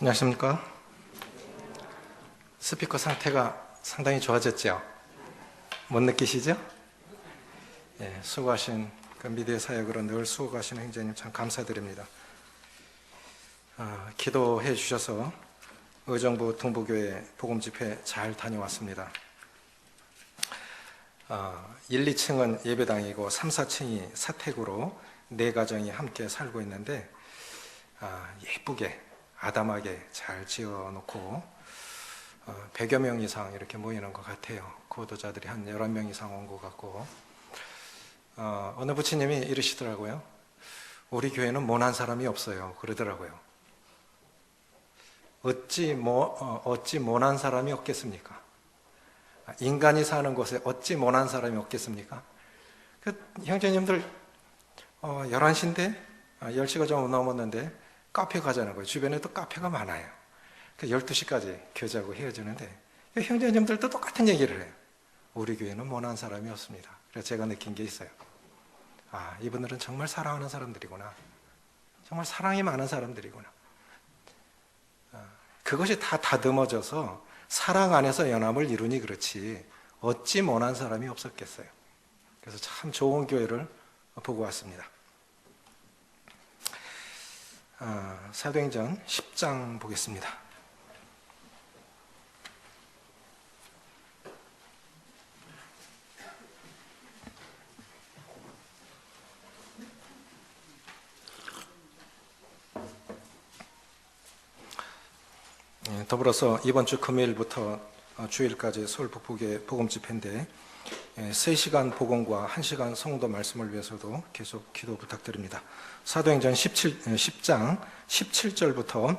안녕하십니까? 스피커 상태가 상당히 좋아졌죠? 못 느끼시죠? 예, 수고하신 그 미디어 사역으로 늘 수고하시는 행자님 참 감사드립니다. 기도해 주셔서 의정부 동부교회 복음집회 잘 다녀왔습니다. 1, 2층은 예배당이고 3, 4층이 사택으로 4가정이 함께 살고 있는데 예쁘게 아담하게 잘 지어놓고 100여 명 이상 이렇게 모이는 것 같아요. 구도자들이 한 11명 이상 온 것 같고, 어느 부처님이 이러시더라고요. 우리 교회는 모난 사람이 없어요 그러더라고요. 어찌 모난 사람이 없겠습니까? 인간이 사는 곳에 어찌 모난 사람이 없겠습니까? 형제님들 11시인데 10시가 좀 넘었는데 카페 가자는 거예요. 주변에 또 카페가 많아요. 12시까지 교제하고 헤어지는데 형제님들도 똑같은 얘기를 해요. 우리 교회는 모난 사람이 없습니다. 그래서 제가 느낀 게 있어요. 이분들은 정말 사랑하는 사람들이구나. 정말 사랑이 많은 사람들이구나. 그것이 다 다듬어져서 사랑 안에서 연합을 이루니 그렇지 어찌 모난 사람이 없었겠어요. 그래서 참 좋은 교회를 보고 왔습니다. 사도행전 10장 보겠습니다. 더불어서 이번 주 금요일부터 주일까지 서울 북부교회 복음집회인데 3시간 복음과 1시간 성도 말씀을 위해서도 계속 기도 부탁드립니다. 사도행전 10장 17절부터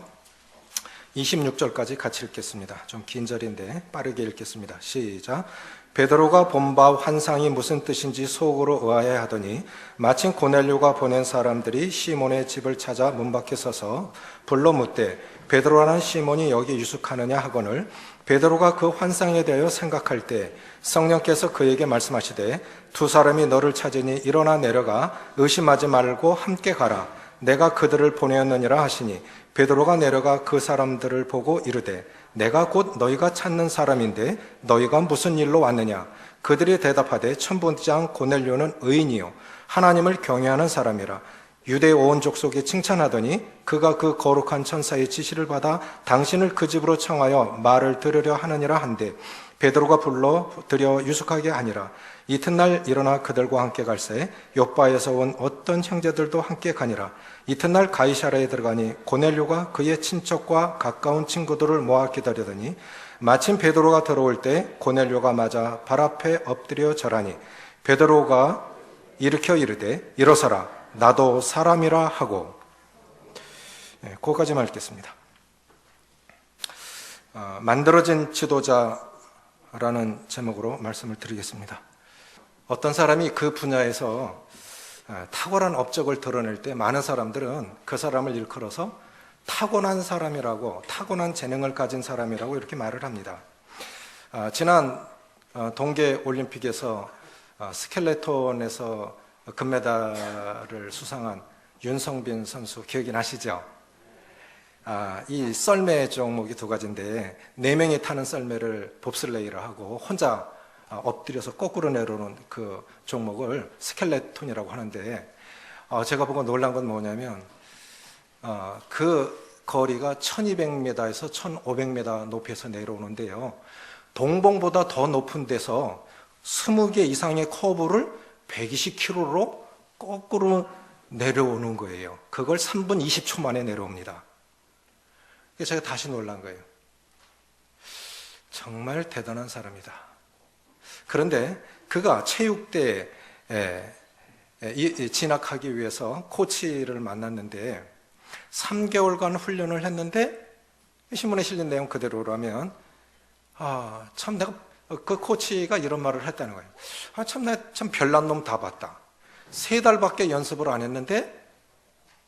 26절까지 같이 읽겠습니다. 좀 긴 절인데 빠르게 읽겠습니다. 시작. 베드로가 본 바 환상이 무슨 뜻인지 속으로 의아해 하더니 마침 고넬료가 보낸 사람들이 시몬의 집을 찾아 문 밖에 서서 불러 묻되 베드로라는 시몬이 여기 유숙하느냐 하거늘 베드로가 그 환상에 대하여 생각할 때 성령께서 그에게 말씀하시되 두 사람이 너를 찾으니 일어나 내려가 의심하지 말고 함께 가라. 내가 그들을 보내었느니라 하시니 베드로가 내려가 그 사람들을 보고 이르되 내가 곧 너희가 찾는 사람인데 너희가 무슨 일로 왔느냐. 그들이 대답하되 천부장 고넬료는 의인이요 하나님을 경외하는 사람이라. 유대 온 족속이 칭찬하더니 그가 그 거룩한 천사의 지시를 받아 당신을 그 집으로 청하여 말을 들으려 하느니라 한데 베드로가 불러 들여 유숙하게 하니라. 이튿날 일어나 그들과 함께 갈새 욥바에서 온 어떤 형제들도 함께 가니라. 이튿날 가이사랴에 들어가니 고넬료가 그의 친척과 가까운 친구들을 모아 기다리더니 마침 베드로가 들어올 때 고넬료가 맞아 발 앞에 엎드려 절하니 베드로가 일으켜 이르되 일어서라 나도 사람이라 하고. 거기까지만 읽겠습니다. 만들어진 지도자라는 제목으로 말씀을 드리겠습니다. 어떤 사람이 그 분야에서 탁월한 업적을 드러낼 때 많은 사람들은 그 사람을 일컬어서 타고난 사람이라고, 타고난 재능을 가진 사람이라고 이렇게 말을 합니다. 지난 동계올림픽에서 스켈레톤에서 금메달을 수상한 윤성빈 선수 기억이 나시죠? 이 썰매 종목이 2가지인데 4명이 타는 썰매를 봅슬레이를 하고 혼자 엎드려서 거꾸로 내려오는 그 종목을 스켈레톤이라고 하는데 제가 보고 놀란 건 뭐냐면 그 거리가 1200m에서 1500m 높이에서 내려오는데요, 동봉보다 더 높은 데서 20개 이상의 커브를 120km로 거꾸로 내려오는 거예요. 그걸 3분 20초 만에 내려옵니다. 그래서 제가 다시 놀란 거예요. 정말 대단한 사람이다. 그런데 그가 체육대에 진학하기 위해서 코치를 만났는데 3개월간 훈련을 했는데 신문에 실린 내용 그대로라면 참 내가 그 코치가 이런 말을 했다는 거예요. 내가 참 별난 놈 다 봤다. 3달밖에 연습을 안 했는데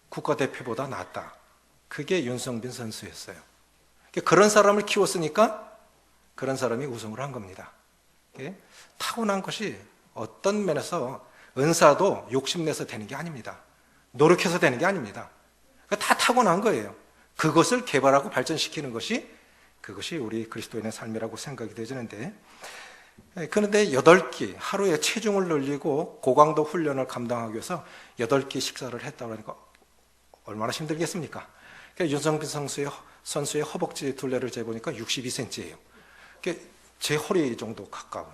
국가대표보다 낫다. 그게 윤성빈 선수였어요. 그런 사람을 키웠으니까 그런 사람이 우승을 한 겁니다. 타고난 것이 어떤 면에서 은사도 욕심내서 되는 게 아닙니다. 노력해서 되는 게 아닙니다. 다 타고난 거예요. 그것을 개발하고 발전시키는 것이 그것이 우리 그리스도인의 삶이라고 생각이 되지는데, 그런데 8끼 하루에 체중을 늘리고 고강도 훈련을 감당하기 위해서 8끼 식사를 했다고 하니까 얼마나 힘들겠습니까? 그러니까 윤성빈 선수의 허벅지 둘레를 재보니까 62cm예요. 제 허리 정도 가까운,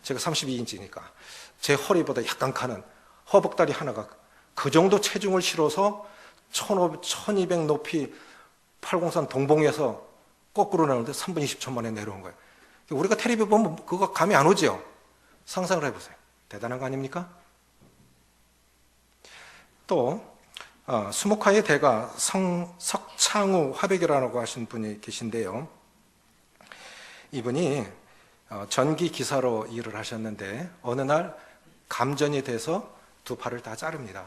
제가 32인치니까 제 허리보다 약간 가는 허벅다리 하나가 그 정도 체중을 실어서 1200 높이 803 동봉에서 거꾸로 나오는데 3분 20초 만에 내려온 거예요. 우리가 텔레비 보면 그거 감이 안 오죠? 상상을 해보세요. 대단한 거 아닙니까? 또 수목화의 대가 석창우 화백이라고 하신 분이 계신데요. 이분이 전기 기사로 일을 하셨는데 어느 날 감전이 돼서 두 팔을 다 자릅니다.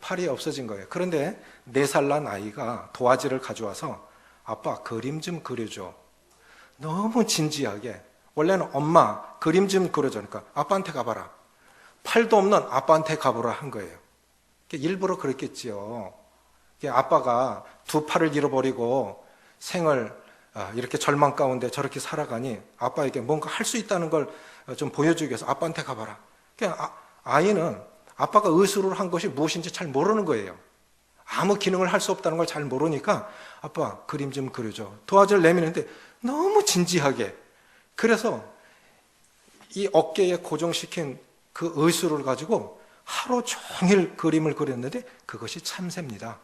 팔이 없어진 거예요. 그런데 4살 난 아이가 도화지를 가져와서 아빠 그림 좀 그려줘. 너무 진지하게. 원래는 엄마 그림 좀 그려줘. 그러니까 아빠한테 가봐라. 팔도 없는 아빠한테 가보라 한 거예요. 일부러 그랬겠지요. 아빠가 두 팔을 잃어버리고 생을 이렇게 절망 가운데 저렇게 살아가니 아빠에게 뭔가 할 수 있다는 걸 좀 보여주기 위해서 아빠한테 가봐라. 아이는 아빠가 의술을 한 것이 무엇인지 잘 모르는 거예요. 아무 기능을 할 수 없다는 걸 잘 모르니까 아빠 그림 좀 그려줘. 도화지를 내미는데 너무 진지하게. 그래서 이 어깨에 고정시킨 그 의술을 가지고 하루 종일 그림을 그렸는데 그것이 참새입니다.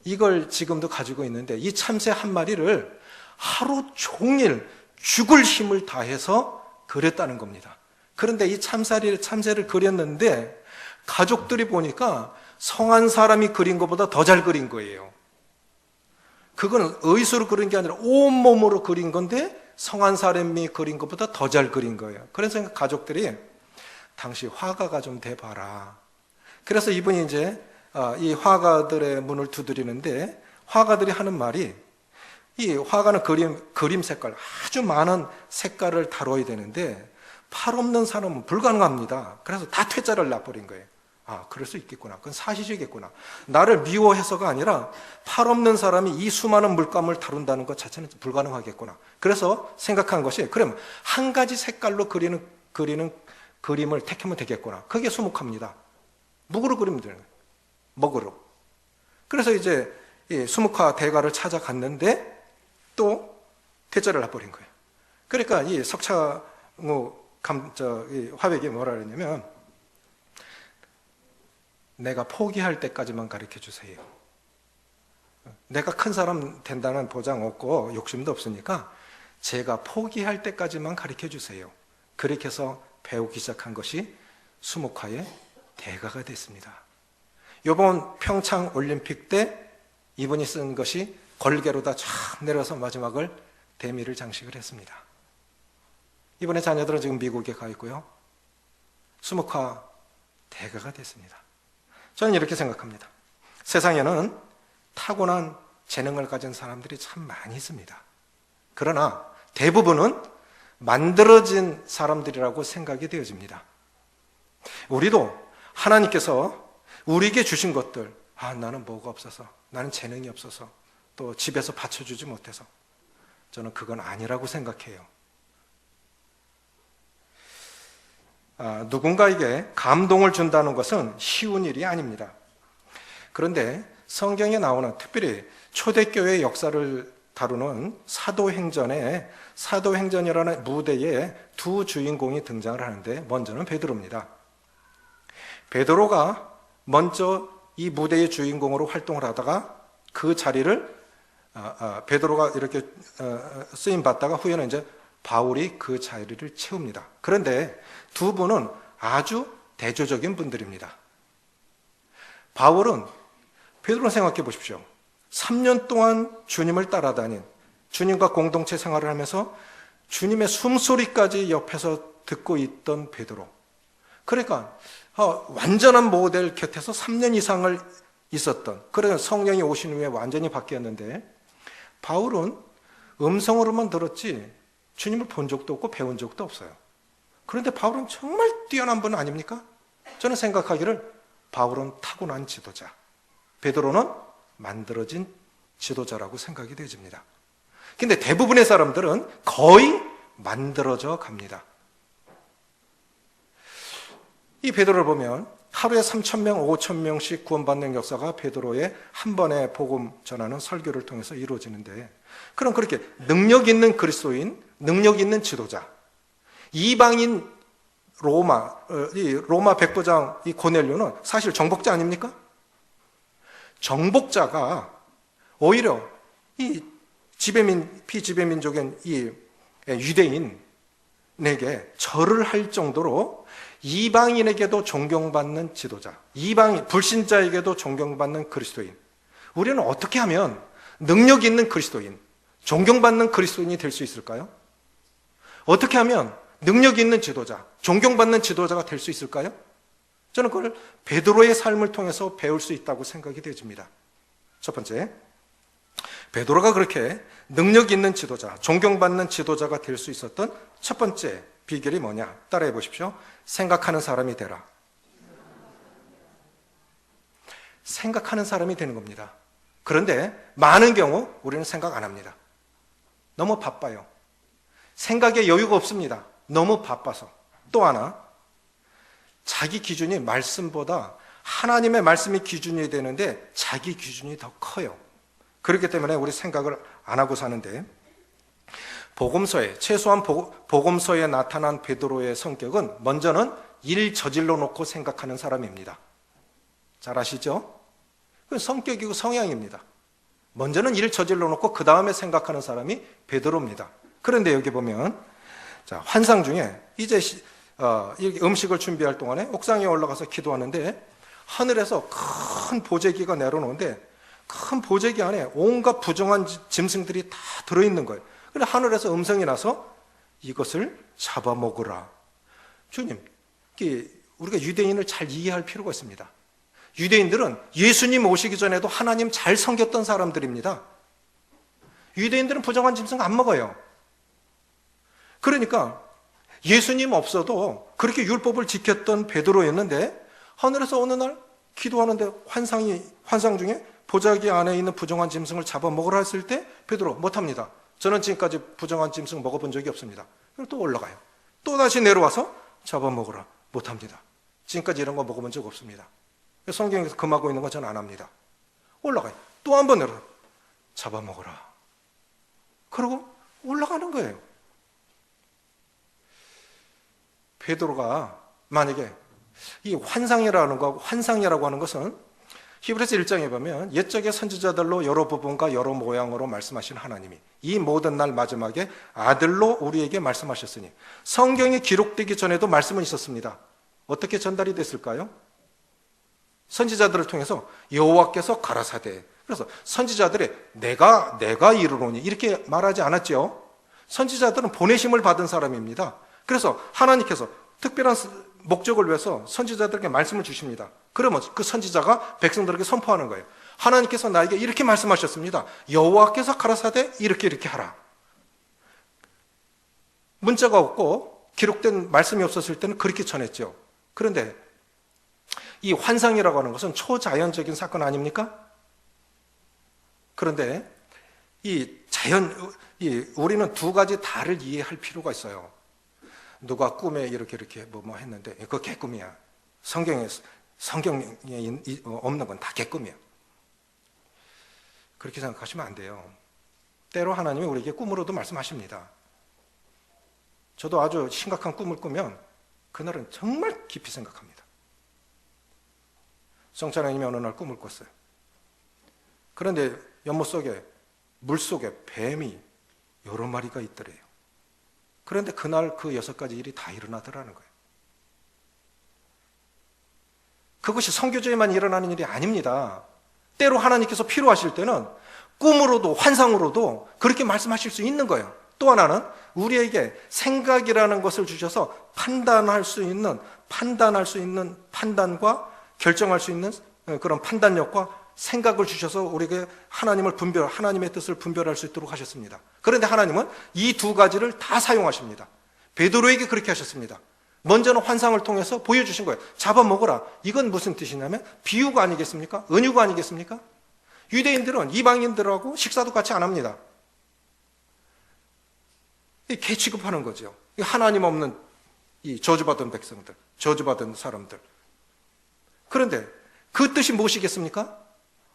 이걸 지금도 가지고 있는데 이 참새 한 마리를 하루 종일 죽을 힘을 다해서 그렸다는 겁니다. 그런데 이 참새를 그렸는데 가족들이 보니까 성한 사람이 그린 것보다 더 잘 그린 거예요. 그거는 의수로 그린 게 아니라 온몸으로 그린 건데 성한 사람이 그린 것보다 더 잘 그린 거예요. 그래서 가족들이 당시 화가가 좀 돼봐라. 그래서 이분이 이제 이 화가들의 문을 두드리는데 화가들이 하는 말이 이 화가는 그림 색깔, 아주 많은 색깔을 다뤄야 되는데 팔 없는 사람은 불가능합니다. 그래서 다 퇴짜를 놔버린 거예요. 그럴 수 있겠구나. 그건 사실이겠구나. 나를 미워해서가 아니라 팔 없는 사람이 이 수많은 물감을 다룬다는 것 자체는 불가능하겠구나. 그래서 생각한 것이 그러면 한 가지 색깔로 그리는 그림을 택하면 되겠구나. 그게 수묵화입니다. 묵으로 그리면 되는 거예요. 먹으로. 그래서 이제 이 수묵화 대가를 찾아갔는데 또 퇴짜를 놔버린 거예요. 그러니까 이 석창우 화백이 뭐라 그랬냐면 내가 포기할 때까지만 가르쳐 주세요. 내가 큰 사람 된다는 보장 없고 욕심도 없으니까 제가 포기할 때까지만 가르쳐 주세요. 그렇게 해서 배우기 시작한 것이 수묵화의 대가가 됐습니다. 이번 평창 올림픽 때 이분이 쓴 것이 걸개로다 쫙 내려서 마지막을 대미를 장식을 했습니다. 이번에 자녀들은 지금 미국에 가 있고요. 수묵화 대가가 됐습니다. 저는 이렇게 생각합니다. 세상에는 타고난 재능을 가진 사람들이 참 많이 있습니다. 그러나 대부분은 만들어진 사람들이라고 생각이 되어집니다. 우리도 하나님께서 우리에게 주신 것들, 나는 뭐가 없어서, 나는 재능이 없어서, 또 집에서 받쳐주지 못해서, 저는 그건 아니라고 생각해요. 누군가에게 감동을 준다는 것은 쉬운 일이 아닙니다. 그런데 성경에 나오는 특별히 초대교회의 역사를 다루는 사도행전이라는 무대에 두 주인공이 등장을 하는데 먼저는 베드로입니다. 베드로가 먼저 이 무대의 주인공으로 활동을 하다가 그 자리를 베드로가 이렇게 쓰임 받다가 후에는 이제 바울이 그 자리를 채웁니다. 그런데 두 분은 아주 대조적인 분들입니다. 바울은 베드로 생각해 보십시오. 3년 동안 주님을 따라다닌, 주님과 공동체 생활을 하면서 주님의 숨소리까지 옆에서 듣고 있던 베드로. 그러니까 완전한 모델 곁에서 3년 이상을 있었던, 그래서 성령이 오신 후에 완전히 바뀌었는데 바울은 음성으로만 들었지 주님을 본 적도 없고 배운 적도 없어요. 그런데 바울은 정말 뛰어난 분 아닙니까? 저는 생각하기를 바울은 타고난 지도자, 베드로는 만들어진 지도자라고 생각이 되어집니다. 근데 대부분의 사람들은 거의 만들어져 갑니다. 이 베드로를 보면 하루에 3,000명, 5,000명씩 구원받는 역사가 베드로의 한 번의 복음 전하는 설교를 통해서 이루어지는데, 그럼 그렇게 능력 있는 그리스도인, 능력 있는 지도자, 이방인 로마 백부장 이 고넬료는 사실 정복자 아닙니까? 정복자가 오히려 이 피지배민족인 이 유대인에게 절을 할 정도로 이방인에게도 존경받는 지도자, 이방인 불신자에게도 존경받는 그리스도인. 우리는 어떻게 하면 능력 있는 그리스도인, 존경받는 그리스도인이 될 수 있을까요? 어떻게 하면 능력 있는 지도자, 존경받는 지도자가 될 수 있을까요? 저는 그걸 베드로의 삶을 통해서 배울 수 있다고 생각이 되어집니다. 첫 번째, 베드로가 그렇게 능력 있는 지도자, 존경받는 지도자가 될 수 있었던 첫 번째 비결이 뭐냐? 따라해 보십시오. 생각하는 사람이 되라. 생각하는 사람이 되는 겁니다. 그런데 많은 경우 우리는 생각 안 합니다. 너무 바빠요. 생각에 여유가 없습니다. 너무 바빠서. 또 하나, 자기 기준이 말씀보다 하나님의 말씀이 기준이 되는데 자기 기준이 더 커요. 그렇기 때문에 우리 생각을 안 하고 사는데, 복음서에, 최소한 복음서에 나타난 베드로의 성격은 먼저는 일 저질러 놓고 생각하는 사람입니다. 잘 아시죠? 그건 성격이고 성향입니다. 먼저는 일 저질러 놓고 그 다음에 생각하는 사람이 베드로입니다. 그런데 여기 보면, 자, 환상 중에 이제 이렇게 음식을 준비할 동안에 옥상에 올라가서 기도하는데 하늘에서 큰 보재기가 내려오는데 큰 보재기 안에 온갖 부정한 짐승들이 다 들어있는 거예요. 그래서 하늘에서 음성이 나서 이것을 잡아먹으라. 주님, 우리가 유대인을 잘 이해할 필요가 있습니다. 유대인들은 예수님 오시기 전에도 하나님 잘 섬겼던 사람들입니다. 유대인들은 부정한 짐승 안 먹어요. 그러니까 예수님 없어도 그렇게 율법을 지켰던 베드로였는데, 하늘에서 어느 날 기도하는데 환상 중에 보자기 안에 있는 부정한 짐승을 잡아먹으라 했을 때 베드로 못합니다. 저는 지금까지 부정한 짐승 먹어본 적이 없습니다. 그리고 또 올라가요. 또 다시 내려와서 잡아먹으라. 못합니다. 지금까지 이런 거 먹어본 적 없습니다. 성경에서 금하고 있는 건 저는 안 합니다. 올라가요. 또 한 번 내려와요. 잡아먹으라. 그러고 올라가는 거예요. 베드로가 만약에 이 환상이라고 하는 것은 히브리서 1장에 보면 옛적의 선지자들로 여러 부분과 여러 모양으로 말씀하신 하나님이 이 모든 날 마지막에 아들로 우리에게 말씀하셨으니, 성경이 기록되기 전에도 말씀은 있었습니다. 어떻게 전달이 됐을까요? 선지자들을 통해서 여호와께서 가라사대, 그래서 선지자들이 내가 이르노니 이렇게 말하지 않았죠. 선지자들은 보내심을 받은 사람입니다. 그래서 하나님께서 특별한 목적을 위해서 선지자들에게 말씀을 주십니다. 그러면 그 선지자가 백성들에게 선포하는 거예요. 하나님께서 나에게 이렇게 말씀하셨습니다. 여호와께서 가라사대 이렇게 하라. 문자가 없고 기록된 말씀이 없었을 때는 그렇게 전했죠. 그런데 이 환상이라고 하는 것은 초자연적인 사건 아닙니까? 그런데 우리는 두 가지 다를 이해할 필요가 있어요. 누가 꿈에 이렇게 뭐 했는데 그거 개꿈이야. 성경에 없는 건 다 개꿈이야. 그렇게 생각하시면 안 돼요. 때로 하나님이 우리에게 꿈으로도 말씀하십니다. 저도 아주 심각한 꿈을 꾸면 그날은 정말 깊이 생각합니다. 성찬아님이 어느 날 꿈을 꿨어요. 그런데 연못 속에, 물 속에 뱀이 여러 마리가 있더래요. 그런데 그날 그 6가지 일이 다 일어나더라는 거예요. 그것이 선교제에만 일어나는 일이 아닙니다. 때로 하나님께서 필요하실 때는 꿈으로도 환상으로도 그렇게 말씀하실 수 있는 거예요. 또 하나는 우리에게 생각이라는 것을 주셔서 판단할 수 있는 판단과 결정할 수 있는 그런 판단력과 생각을 주셔서 우리에게 하나님의 뜻을 분별할 수 있도록 하셨습니다. 그런데 하나님은 이 두 가지를 다 사용하십니다. 베드로에게 그렇게 하셨습니다. 먼저는 환상을 통해서 보여주신 거예요. 잡아먹어라. 이건 무슨 뜻이냐면 비유가 아니겠습니까? 은유가 아니겠습니까? 유대인들은 이방인들하고 식사도 같이 안 합니다. 개 취급하는 거죠. 하나님 없는 이 저주받은 백성들, 저주받은 사람들. 그런데 그 뜻이 무엇이겠습니까?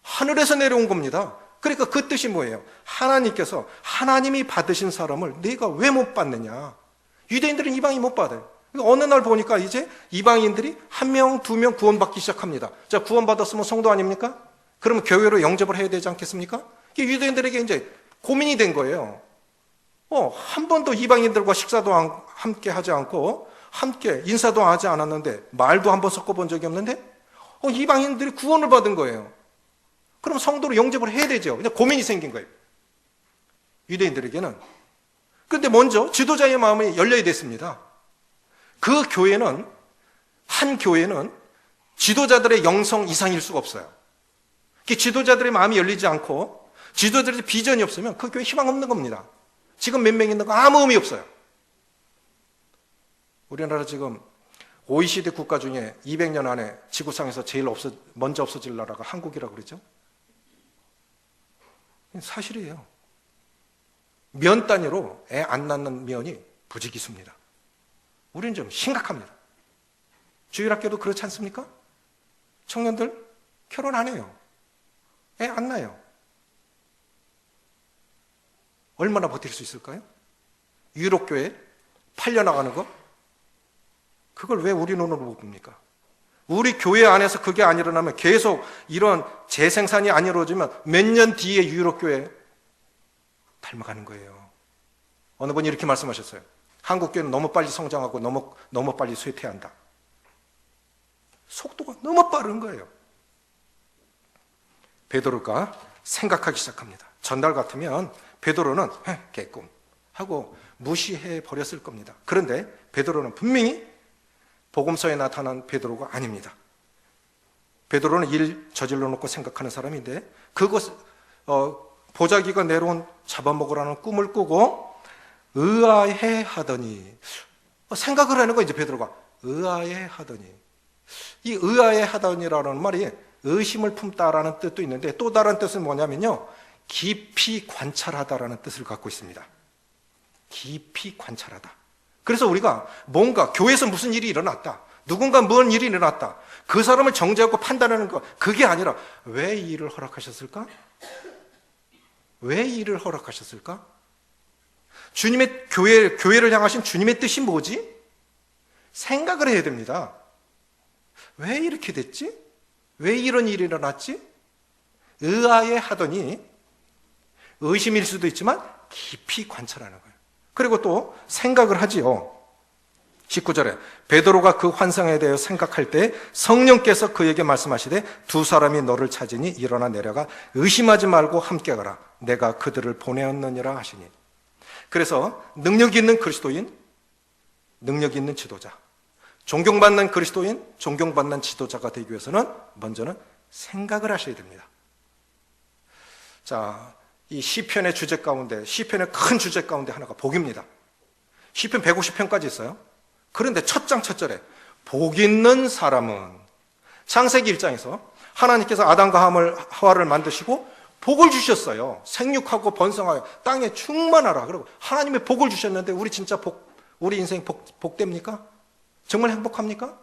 하늘에서 내려온 겁니다. 그러니까 그 뜻이 뭐예요? 하나님께서 하나님이 받으신 사람을 내가 왜 못 받느냐? 유대인들은 이방인 못 받아요. 어느 날 보니까 이제 이방인들이 1명, 2명 구원받기 시작합니다. 자, 구원받았으면 성도 아닙니까? 그러면 교회로 영접을 해야 되지 않겠습니까? 이게 유대인들에게 이제 고민이 된 거예요. 한 번도 이방인들과 식사도 함께 하지 않고 함께 인사도 하지 않았는데 말도 한 번 섞어본 적이 없는데 이방인들이 구원을 받은 거예요. 그럼 성도로 영접을 해야 되죠. 그냥 고민이 생긴 거예요. 유대인들에게는. 그런데 먼저 지도자의 마음이 열려야 됐습니다. 그 교회는, 한 교회는 지도자들의 영성 이상일 수가 없어요. 지도자들의 마음이 열리지 않고 지도자들의 비전이 없으면 그 교회 희망 없는 겁니다. 지금 몇 명 있는 거 아무 의미 없어요. 우리나라 지금 OECD 국가 중에 200년 안에 지구상에서 제일 먼저 없어질 나라가 한국이라고 그러죠. 사실이에요. 면 단위로 애 안 낳는 면이 부지기수입니다. 우리는 좀 심각합니다. 주일학교도 그렇지 않습니까? 청년들 결혼 안 해요. 애 안 낳아요. 얼마나 버틸 수 있을까요? 유럽교회 팔려나가는 거? 그걸 왜 우리 눈으로 못 봅니까? 우리 교회 안에서 그게 안 일어나면 계속 이런 재생산이 안 이루어지면 몇 년 뒤에 유럽교회 닮아가는 거예요. 어느 분이 이렇게 말씀하셨어요. 한국교회는 너무 빨리 성장하고 너무 빨리 쇠퇴한다. 속도가 너무 빠른 거예요. 베드로가 생각하기 시작합니다. 전날 같으면 베드로는 개꿈 하고 무시해 버렸을 겁니다. 그런데 베드로는 분명히 복음서에 나타난 베드로가 아닙니다. 베드로는 일 저질러 놓고 생각하는 사람인데 그것 보자기가 내려온 잡아먹으라는 꿈을 꾸고 의아해 하더니 생각을 하는 거 이제 베드로가 의아해 하더니 이 의아해 하더니라는 말이 의심을 품다라는 뜻도 있는데 또 다른 뜻은 뭐냐면요. 깊이 관찰하다라는 뜻을 갖고 있습니다. 깊이 관찰하다. 그래서 우리가 뭔가 교회에서 무슨 일이 일어났다. 누군가 무슨 일이 일어났다. 그 사람을 정죄하고 판단하는 거 그게 아니라 왜 이 일을 허락하셨을까? 왜 이 일을 허락하셨을까? 주님의 교회를 향하신 주님의 뜻이 뭐지? 생각을 해야 됩니다. 왜 이렇게 됐지? 왜 이런 일이 일어났지? 의아해 하더니 의심일 수도 있지만 깊이 관찰하는 거예요. 그리고 또 생각을 하지요. 19절에 베드로가 그 환상에 대해 생각할 때 성령께서 그에게 말씀하시되 두 사람이 너를 찾으니 일어나 내려가 의심하지 말고 함께 가라. 내가 그들을 보내었느니라 하시니. 그래서 능력 있는 그리스도인, 능력 있는 지도자, 존경받는 그리스도인, 존경받는 지도자가 되기 위해서는 먼저는 생각을 하셔야 됩니다. 자, 이 시편의 주제 가운데, 시편의 큰 주제 가운데 하나가 복입니다. 시편 150편까지 있어요. 그런데 첫 장 첫 절에 복 있는 사람은 창세기 1장에서 하나님께서 아담과 하와를 만드시고 복을 주셨어요. 생육하고 번성하여 땅에 충만하라. 그리고 하나님의 복을 주셨는데 우리 인생 복됩니까? 정말 행복합니까?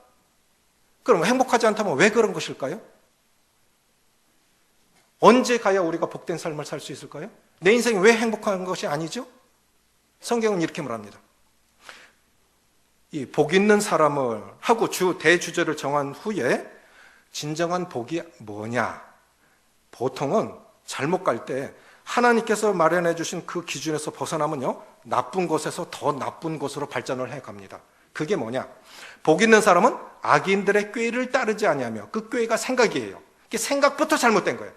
그럼 행복하지 않다면 왜 그런 것일까요? 언제 가야 우리가 복된 삶을 살 수 있을까요? 내 인생이 왜 행복한 것이 아니죠? 성경은 이렇게 말합니다. 이 복 있는 사람을 하고 대주제를 정한 후에 진정한 복이 뭐냐? 보통은 잘못 갈 때 하나님께서 마련해 주신 그 기준에서 벗어나면요, 나쁜 곳에서 더 나쁜 곳으로 발전을 해 갑니다. 그게 뭐냐? 복 있는 사람은 악인들의 꾀를 따르지 아니하며, 그 꾀가 생각이에요. 그게 생각부터 잘못된 거예요.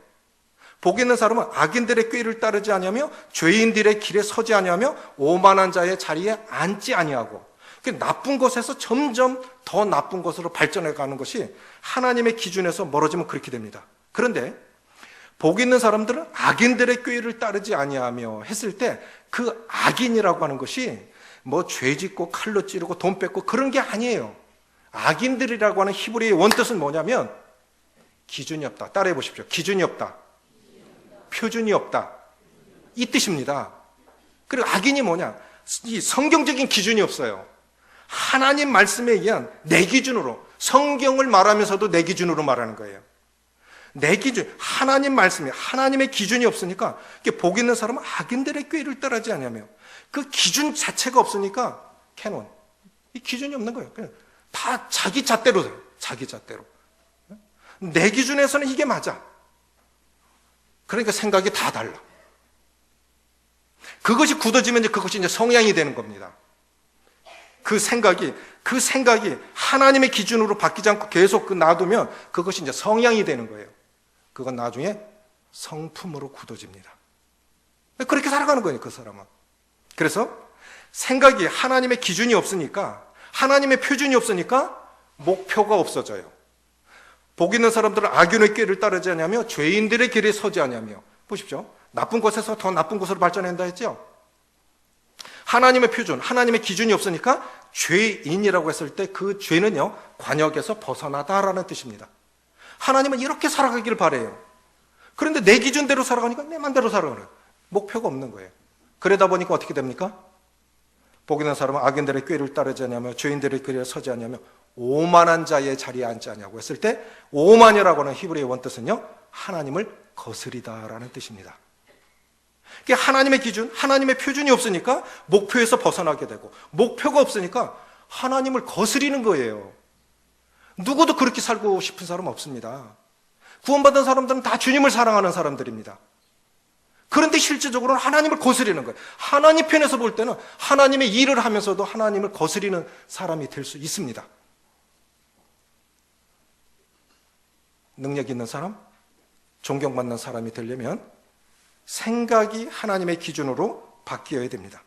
복 있는 사람은 악인들의 꾀를 따르지 아니하며 죄인들의 길에 서지 아니하며 오만한 자의 자리에 앉지 아니하고, 나쁜 곳에서 점점 더 나쁜 곳으로 발전해 가는 것이 하나님의 기준에서 멀어지면 그렇게 됩니다. 그런데 복 있는 사람들은 악인들의 꾀를 따르지 아니하며 했을 때 그 악인이라고 하는 것이 뭐 죄짓고 칼로 찌르고 돈 뺏고 그런 게 아니에요. 악인들이라고 하는 히브리의 원뜻은 뭐냐면 기준이 없다. 따라해 보십시오. 기준이 없다. 표준이 없다. 이 뜻입니다. 그리고 악인이 뭐냐? 이 성경적인 기준이 없어요. 하나님 말씀에 의한 내 기준으로, 성경을 말하면서도 내 기준으로 말하는 거예요. 내 기준, 하나님 말씀이, 하나님의 기준이 없으니까 복 있는 사람은 악인들의 꾀를 따르지 않으며, 그 기준 자체가 없으니까 캐논, 이 기준이 없는 거예요. 그냥 다 자기 잣대로 돼요. 자기 잣대로. 내 기준에서는 이게 맞아. 그러니까 생각이 다 달라. 그것이 굳어지면 그것이 이제 성향이 되는 겁니다. 그 생각이 하나님의 기준으로 바뀌지 않고 계속 놔두면 그것이 이제 성향이 되는 거예요. 그건 나중에 성품으로 굳어집니다. 그렇게 살아가는 거예요, 그 사람은. 그래서 생각이 하나님의 기준이 없으니까, 하나님의 표준이 없으니까 목표가 없어져요. 복 있는 사람들은 악인의 꾀를 따르지 않으며 죄인들의 길에 서지 않으며. 보십시오. 나쁜 곳에서 더 나쁜 곳으로 발전한다 했죠. 하나님의 표준, 하나님의 기준이 없으니까 죄인이라고 했을 때 그 죄는요, 관역에서 벗어나다라는 뜻입니다. 하나님은 이렇게 살아가기를 바래요. 그런데 내 기준대로 살아가니까 내 맘대로 살아가는 거예요. 목표가 없는 거예요. 그러다 보니까 어떻게 됩니까? 복 있는 사람은 악인들의 꾀를 따르지 않으며 죄인들의 길에 서지 않으며 오만한 자의 자리에 앉지 않냐고 했을 때, 오만이라고 하는 히브리의 원뜻은요, 하나님을 거스리다라는 뜻입니다. 그러니까 하나님의 기준, 하나님의 표준이 없으니까 목표에서 벗어나게 되고, 목표가 없으니까 하나님을 거스리는 거예요. 누구도 그렇게 살고 싶은 사람 없습니다. 구원받은 사람들은 다 주님을 사랑하는 사람들입니다. 그런데 실질적으로는 하나님을 거스리는 거예요. 하나님 편에서 볼 때는 하나님의 일을 하면서도 하나님을 거스리는 사람이 될 수 있습니다. 능력 있는 사람, 존경받는 사람이 되려면 생각이 하나님의 기준으로 바뀌어야 됩니다.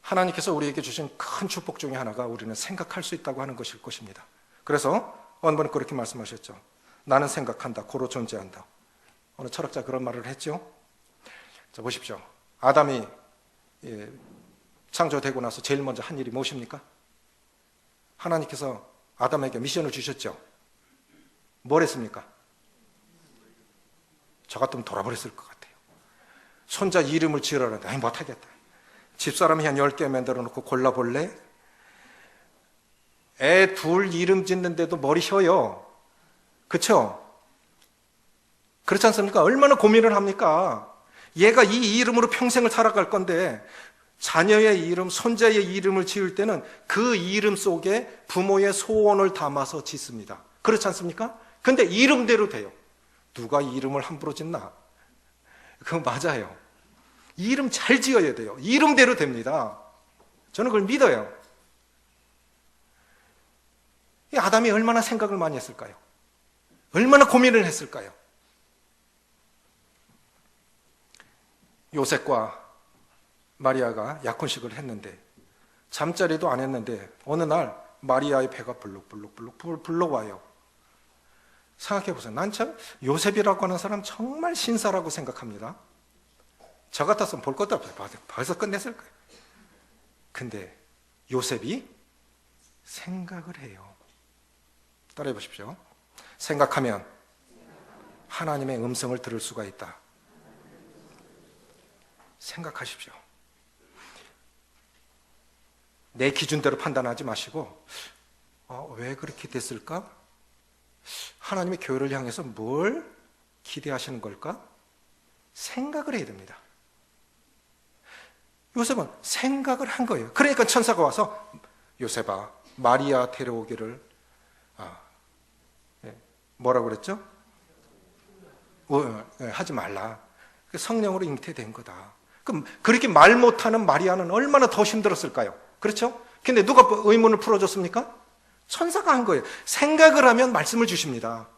하나님께서 우리에게 주신 큰 축복 중에 하나가 우리는 생각할 수 있다고 하는 것일 것입니다. 그래서 어느 분은 그렇게 말씀하셨죠. 나는 생각한다, 고로 존재한다. 어느 철학자 그런 말을 했죠. 자, 보십시오. 아담이 창조되고 나서 제일 먼저 한 일이 무엇입니까? 하나님께서 아담에게 미션을 주셨죠. 뭘 했습니까? 저 같으면 돌아버렸을 것 같아요. 손자 이름을 지으라는데 아니 못하겠다. 집사람이 한 10개 만들어 놓고 골라볼래? 애 둘 이름 짓는데도 머리 휘어요. 그렇죠? 그렇지 않습니까? 얼마나 고민을 합니까? 얘가 이 이름으로 평생을 살아갈 건데 자녀의 이름, 손자의 이름을 지을 때는 그 이름 속에 부모의 소원을 담아서 짓습니다. 그렇지 않습니까? 근데 이름대로 돼요. 누가 이름을 함부로 짓나? 그거 맞아요. 이름 잘 지어야 돼요. 이름대로 됩니다. 저는 그걸 믿어요. 이 아담이 얼마나 생각을 많이 했을까요? 얼마나 고민을 했을까요? 요셉과 마리아가 약혼식을 했는데 잠자리도 안 했는데 어느 날 마리아의 배가 불룩불룩 와요. 생각해 보세요. 난 참 요셉이라고 하는 사람 정말 신사라고 생각합니다. 저 같았으면 볼 것도 없어요. 벌써 끝냈을 거예요. 근데 요셉이 생각을 해요. 따라해 보십시오. 생각하면 하나님의 음성을 들을 수가 있다. 생각하십시오. 내 기준대로 판단하지 마시고 왜 그렇게 됐을까? 하나님의 교회를 향해서 뭘 기대하시는 걸까? 생각을 해야 됩니다. 요셉은 생각을 한 거예요. 그러니까 천사가 와서 요셉아 마리아 데려오기를 뭐라고 그랬죠? 하지 말라. 성령으로 잉태된 거다. 그럼 그렇게 말 못하는 마리아는 얼마나 더 힘들었을까요? 그렇죠? 근데 누가 의문을 풀어줬습니까? 천사가 한 거예요. 생각을 하면 말씀을 주십니다.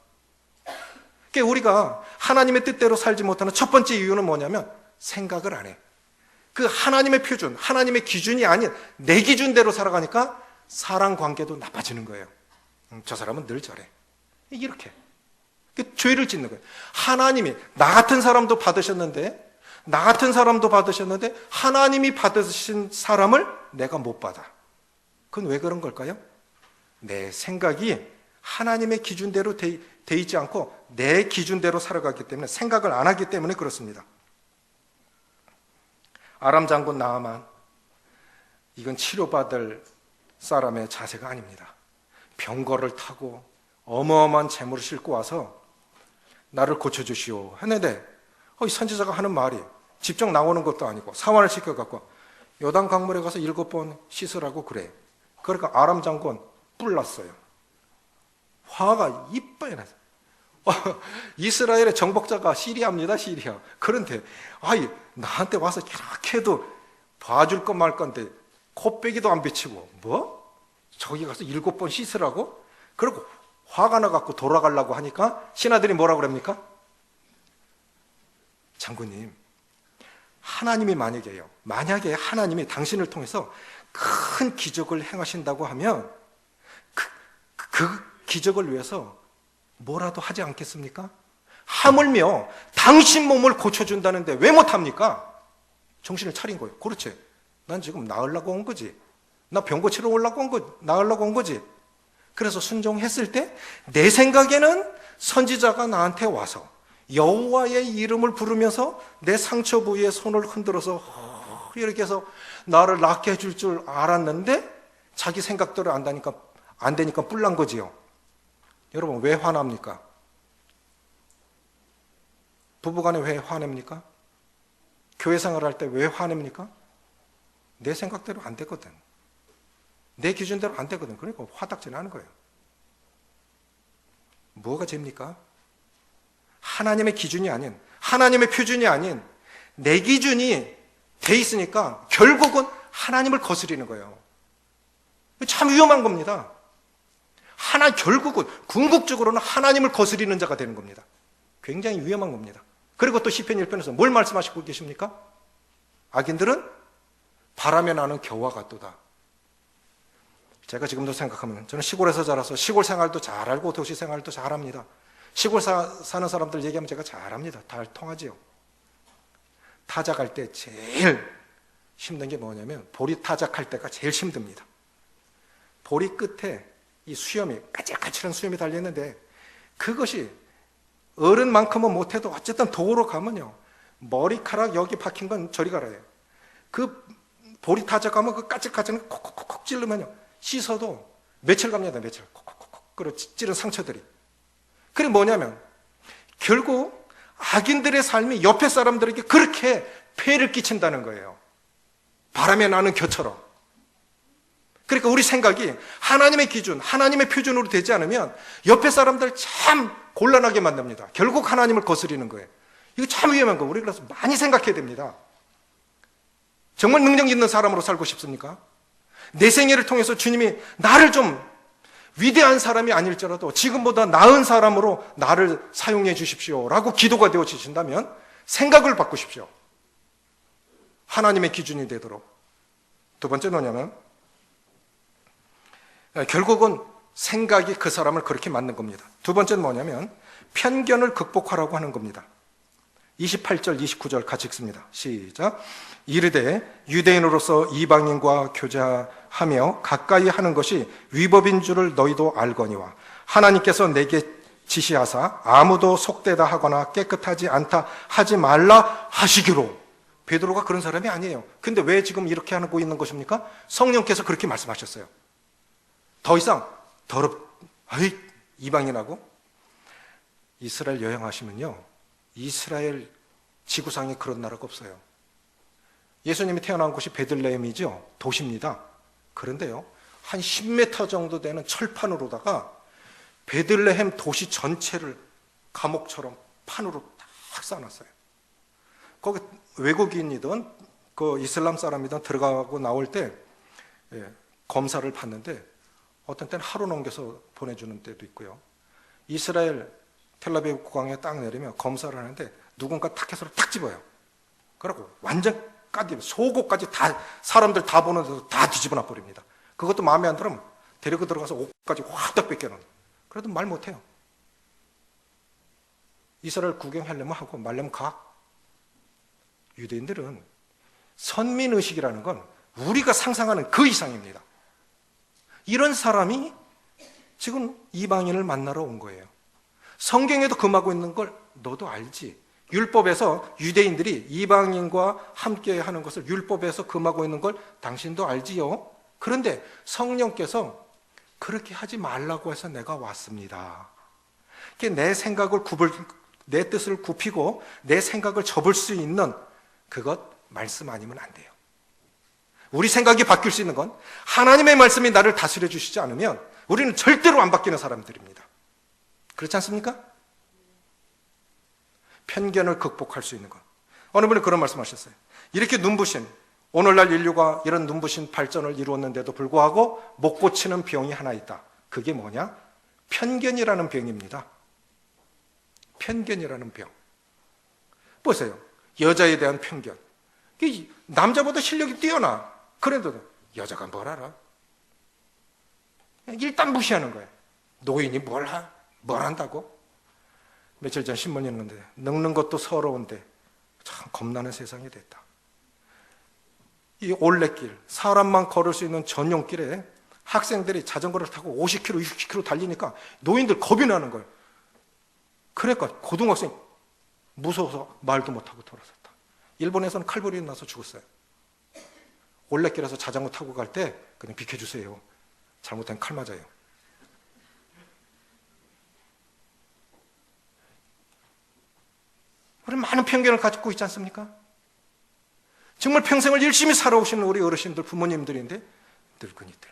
그러니까 우리가 하나님의 뜻대로 살지 못하는 첫 번째 이유는 뭐냐면 생각을 안 해. 그 하나님의 표준, 하나님의 기준이 아닌 내 기준대로 살아가니까 사람 관계도 나빠지는 거예요. 저 사람은 늘 저래. 이렇게. 죄를 짓는 거예요. 하나님이 나 같은 사람도 받으셨는데 하나님이 받으신 사람을 내가 못 받아. 그건 왜 그런 걸까요? 내 생각이 하나님의 기준대로 돼 있지 않고 내 기준대로 살아가기 때문에, 생각을 안 하기 때문에 그렇습니다. 아람 장군 나아만, 이건 치료받을 사람의 자세가 아닙니다. 병거를 타고 어마어마한 재물을 싣고 와서 나를 고쳐주시오 했는데, 이 선지자가 하는 말이 직접 나오는 것도 아니고 사환을 시켜갖고 요단 강물에 가서 7번 씻으라고 그래. 그러니까 아람 장군 뿔났어요. 화가 이빨이 났어요. 이스라엘의 정복자가 시리아입니다, 시리아. 그런데 나한테 와서 이렇게 해도 봐줄 건 말 건데 코빼기도 안 비치고 저기 가서 7번 씻으라고? 그리고 화가 나갖고 돌아가려고 하니까 신하들이 뭐라고 그럽니까? 장군님, 하나님이 만약에 하나님이 당신을 통해서 큰 기적을 행하신다고 하면 그 기적을 위해서 뭐라도 하지 않겠습니까? 하물며 당신 몸을 고쳐준다는데 왜 못합니까? 정신을 차린 거예요. 그렇지, 난 지금 나으려고 온 거지. 나 병 고치러 나으려고 온 거지. 그래서 순종했을 때 내 생각에는 선지자가 나한테 와서 여호와의 이름을 부르면서 내 상처 부위에 손을 흔들어서 이렇게 해서 나를 낫게 해줄 줄 알았는데 자기 생각대로 안 되니까 뿔난 거지요. 여러분, 왜 화납니까? 부부간에 왜 화냅니까? 교회 생활할 때 왜 화냅니까? 내 생각대로 안 되거든. 내 기준대로 안 되거든. 그러니까 화딱지 나는 거예요. 뭐가 죄입니까? 하나님의 기준이 아닌, 하나님의 표준이 아닌 내 기준이 돼 있으니까 결국은 하나님을 거스리는 거예요. 참 위험한 겁니다. 결국은 궁극적으로는 하나님을 거스리는 자가 되는 겁니다. 굉장히 위험한 겁니다. 그리고 또 시편 1편에서 뭘 말씀하시고 계십니까? 악인들은 바람에 나는 겨와 같도다. 제가 지금도 생각하면, 저는 시골에서 자라서 시골 생활도 잘 알고 도시 생활도 잘 합니다. 시골 사는 사람들 얘기하면 제가 잘 합니다. 다 통하지요. 타작할 때 제일 힘든 게 뭐냐면, 보리 타작할 때가 제일 힘듭니다. 보리 끝에 이 수염이, 까칠까칠한 수염이 달려있는데, 그것이 어른만큼은 못해도 어쨌든 도로 가면요, 머리카락 여기 박힌 건 저리 가라 해요. 그 보리 타작하면 그 까칠까칠한 콕콕콕 찌르면요, 씻어도 며칠 갑니다. 며칠 콕콕콕 찌른 상처들이. 그게 뭐냐면 결국 악인들의 삶이 옆에 사람들에게 그렇게 폐해를 끼친다는 거예요. 바람에 나는 겨처럼. 그러니까 우리 생각이 하나님의 기준, 하나님의 표준으로 되지 않으면 옆에 사람들 참 곤란하게 만듭니다. 결국 하나님을 거스리는 거예요. 이거 참 위험한 거예요. 우리 그래서 많이 생각해야 됩니다. 정말 능력 있는 사람으로 살고 싶습니까? 내 생애를 통해서 주님이 나를 좀 위대한 사람이 아닐지라도 지금보다 나은 사람으로 나를 사용해 주십시오 라고 기도가 되어지신다면 생각을 바꾸십시오. 하나님의 기준이 되도록. 두 번째는 뭐냐면, 결국은 생각이 그 사람을 그렇게 만든 겁니다. 두 번째는 뭐냐면 편견을 극복하라고 하는 겁니다. 28절 29절 같이 읽습니다. 시작. 이르되 유대인으로서 이방인과 교제하며 가까이 하는 것이 위법인 줄을 너희도 알거니와 하나님께서 내게 지시하사 아무도 속되다 하거나 깨끗하지 않다 하지 말라 하시기로. 베드로가 그런 사람이 아니에요. 근데 왜 지금 이렇게 하고 있는 것입니까? 성령께서 그렇게 말씀하셨어요. 더 이상 이방인하고 이스라엘 여행하시면요, 이스라엘 지구상에 그런 나라가 없어요. 예수님이 태어난 곳이 베들레헴이죠. 도시입니다. 그런데요, 한 10m 정도 되는 철판으로다가 베들레헴 도시 전체를 감옥처럼 판으로 딱 쌓아놨어요. 거기 외국인이든 그 이슬람 사람이든 들어가고 나올 때 검사를 받는데 어떤 때는 하루 넘겨서 보내주는 때도 있고요. 이스라엘 텔아비브 공항에 딱 내리면 검사를 하는데 누군가 타켓으로 탁 집어요. 그리고 완전 속옷까지 다, 사람들 다 보는 데서 다 뒤집어 놔 버립니다. 그것도 마음에 안 들으면 데리고 들어가서 옷까지 확 뺏겨놓은. 그래도 말 못해요. 이스라엘 구경하려면 하고 말려면 가. 유대인들은 선민의식이라는 건 우리가 상상하는 그 이상입니다. 이런 사람이 지금 이방인을 만나러 온 거예요. 성경에도 금하고 있는 걸 너도 알지. 율법에서 유대인들이 이방인과 함께 하는 것을 율법에서 금하고 있는 걸 당신도 알지요. 그런데 성령께서 그렇게 하지 말라고 해서 내가 왔습니다. 내 생각을 내 뜻을 굽히고 내 생각을 접을 수 있는 그것 말씀 아니면 안 돼요. 우리 생각이 바뀔 수 있는 건 하나님의 말씀이 나를 다스려 주시지 않으면 우리는 절대로 안 바뀌는 사람들입니다. 그렇지 않습니까? 편견을 극복할 수 있는 것. 어느 분이 그런 말씀하셨어요. 이렇게 눈부신, 오늘날 인류가 이런 눈부신 발전을 이루었는데도 불구하고 못 고치는 병이 하나 있다. 그게 뭐냐? 편견이라는 병입니다. 편견이라는 병. 보세요. 여자에 대한 편견. 남자보다 실력이 뛰어나. 그래도 여자가 뭘 알아? 일단 무시하는 거예요. 노인이 뭘 한다고? 며칠 전 신문이 있는데 늙는 것도 서러운데 참 겁나는 세상이 됐다. 이 올레길, 사람만 걸을 수 있는 전용길에 학생들이 자전거를 타고 50km, 60km 달리니까 노인들 겁이 나는 거예요. 그러니까 고등학생 무서워서 말도 못하고 돌아섰다. 일본에서는 칼부림이 나서 죽었어요. 올레길에서 자전거 타고 갈 때 그냥 비켜주세요. 잘못하면 칼 맞아요. 우리 많은 편견을 가지고 있지 않습니까? 정말 평생을 열심히 살아오시는 우리 어르신들, 부모님들인데 늙은이들.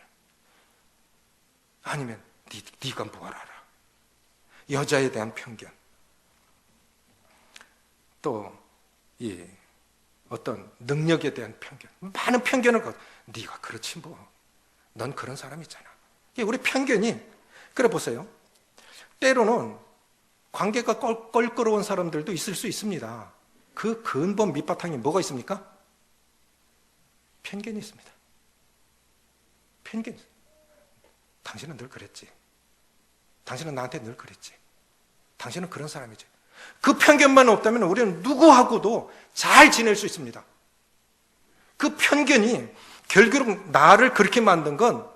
아니면 네가 뭘 알아? 여자에 대한 편견. 또 이 어떤 능력에 대한 편견. 많은 편견을 가지고 네가 그렇지 뭐. 넌 그런 사람이잖아. 이게 우리 편견이. 그래 보세요. 때로는 관계가 껄끄러운 사람들도 있을 수 있습니다. 그 근본 밑바탕에 뭐가 있습니까? 편견이 있습니다. 편견이. 당신은 늘 그랬지. 당신은 나한테 늘 그랬지. 당신은 그런 사람이지. 그 편견만 없다면 우리는 누구하고도 잘 지낼 수 있습니다. 그 편견이 결국 나를 그렇게 만든 건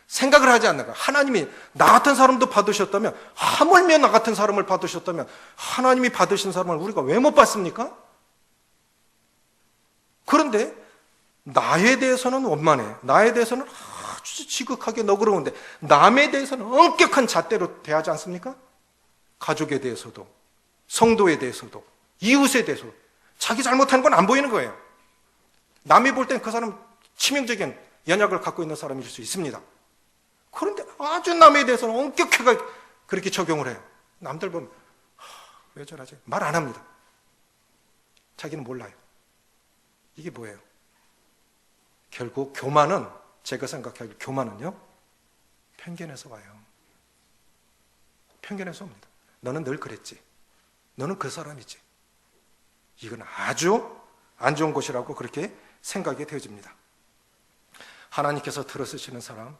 생각을 하지 않는 거야. 하나님이 나 같은 사람도 받으셨다면, 하물며 나 같은 사람을 받으셨다면 하나님이 받으신 사람을 우리가 왜 못 받습니까? 그런데 나에 대해서는 원만해. 나에 대해서는 아주 지극하게 너그러운데 남에 대해서는 엄격한 잣대로 대하지 않습니까? 가족에 대해서도, 성도에 대해서도, 이웃에 대해서도 자기 잘못하는 건 안 보이는 거예요. 남이 볼 땐 그 사람 치명적인 연약을 갖고 있는 사람일 수 있습니다. 그런데 아주 남에 대해서는 엄격하게 그렇게 적용을 해요. 남들 보면 왜 저러지? 말 안 합니다. 자기는 몰라요. 이게 뭐예요? 결국 교만은, 제가 생각하기로 교만은요, 편견에서 와요. 편견에서 옵니다. 너는 늘 그랬지. 너는 그 사람이지. 이건 아주 안 좋은 것이라고 그렇게 생각이 되어집니다. 하나님께서 들어쓰시는 사람,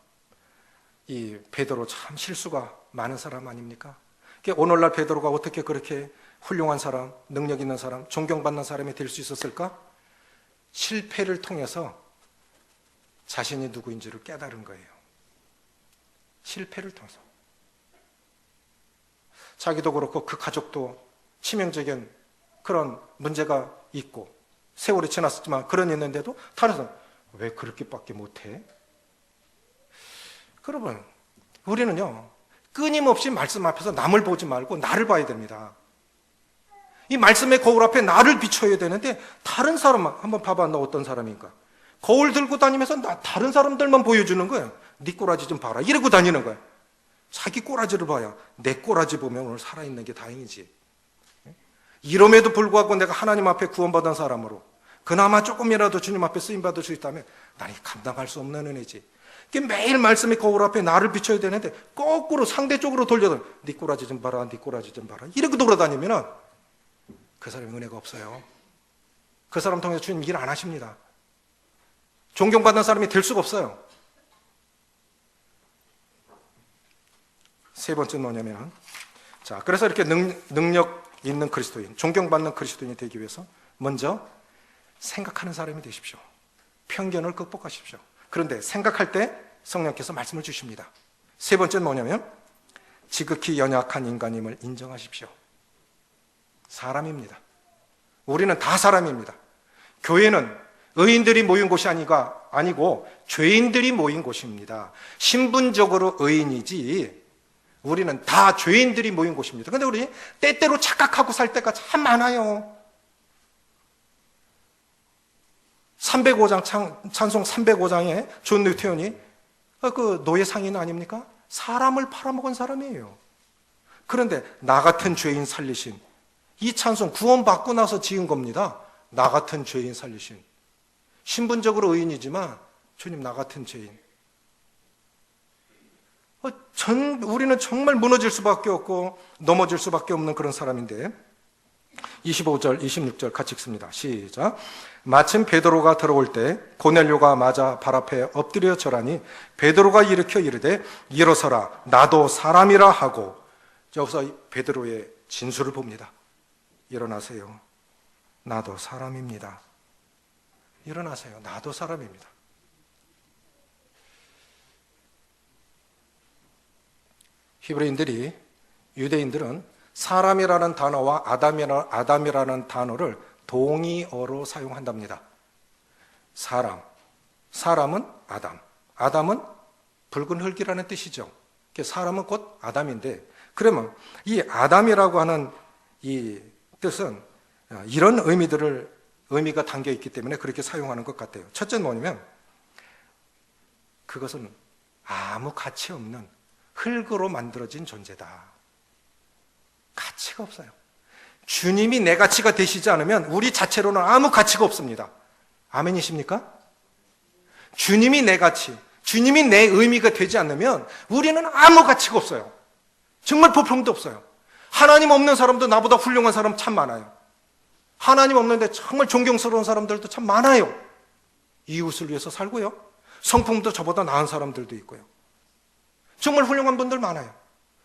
이 베드로 참 실수가 많은 사람 아닙니까? 오늘날 베드로가 어떻게 그렇게 훌륭한 사람, 능력 있는 사람, 존경받는 사람이 될 수 있었을까? 실패를 통해서 자신이 누구인지를 깨달은 거예요. 실패를 통해서. 자기도 그렇고 그 가족도 치명적인 그런 문제가 있고 세월이 지났지만 그런 있는데도 다른 사람 왜 그렇게밖에 못해? 여러분, 우리는요 끊임없이 말씀 앞에서 남을 보지 말고 나를 봐야 됩니다. 이 말씀의 거울 앞에 나를 비춰야 되는데 다른 사람 한번 봐봐. 너 어떤 사람인가? 거울 들고 다니면서 다른 사람들만 보여주는 거예요. 네 꼬라지 좀 봐라 이러고 다니는 거예요. 자기 꼬라지를 봐야 내 꼬라지 보면 오늘 살아있는 게 다행이지. 이럼에도 불구하고 내가 하나님 앞에 구원받은 사람으로 그나마 조금이라도 주님 앞에 쓰임받을 수 있다면 나는 감당할 수 없는 은혜지. 매일 말씀의 거울 앞에 나를 비춰야 되는데 거꾸로 상대쪽으로 돌려서 네 꼬라지 좀 봐라, 네 꼬라지 좀 봐라 이렇게 돌아다니면 그 사람이 은혜가 없어요. 그 사람 통해서 주님 일 안 하십니다. 존경받는 사람이 될 수가 없어요. 세 번째는 뭐냐면, 자, 그래서 이렇게 능력 있는 그리스도인, 존경받는 그리스도인이 되기 위해서 먼저 생각하는 사람이 되십시오. 편견을 극복하십시오. 그런데 생각할 때 성령께서 말씀을 주십니다. 세 번째는 뭐냐면 지극히 연약한 인간임을 인정하십시오. 사람입니다. 우리는 다 사람입니다. 교회는 의인들이 모인 곳이 아니고 죄인들이 모인 곳입니다. 신분적으로 의인이지 우리는 다 죄인들이 모인 곳입니다. 그런데 우리 때때로 착각하고 살 때가 참 많아요. 305장 찬송 305장에 존 뉴턴이 그 노예 상인 아닙니까? 사람을 팔아먹은 사람이에요. 그런데 나 같은 죄인 살리신, 이 찬송 구원받고 나서 지은 겁니다. 나 같은 죄인 살리신. 신분적으로 의인이지만 주님 나 같은 죄인. 우리는 정말 무너질 수밖에 없고 넘어질 수밖에 없는 그런 사람인데 25절, 26절 같이 읽습니다. 시작. 마침 베드로가 들어올 때 고넬료가 맞아 발 앞에 엎드려 절하니 베드로가 일으켜 이르되 일어서라 나도 사람이라 하고, 여기서 베드로의 진술을 봅니다. 일어나세요. 나도 사람입니다. 일어나세요. 나도 사람입니다. 히브리인들이, 유대인들은 사람이라는 단어와 아담이라는 단어를 동의어로 사용한답니다. 사람은 아담, 아담은 붉은 흙이라는 뜻이죠. 사람은 곧 아담인데, 그러면 이 아담이라고 하는 이 뜻은 이런 의미가 담겨 있기 때문에 그렇게 사용하는 것 같아요. 첫째는 뭐냐면 그것은 아무 가치 없는 흙으로 만들어진 존재다. 가치가 없어요. 주님이 내 가치가 되시지 않으면 우리 자체로는 아무 가치가 없습니다. 아멘이십니까? 주님이 내 가치, 주님이 내 의미가 되지 않으면 우리는 아무 가치가 없어요. 정말 보평도 없어요. 하나님 없는 사람도 나보다 훌륭한 사람 참 많아요. 하나님 없는데 정말 존경스러운 사람들도 참 많아요. 이웃을 위해서 살고요. 성품도 저보다 나은 사람들도 있고요. 정말 훌륭한 분들 많아요.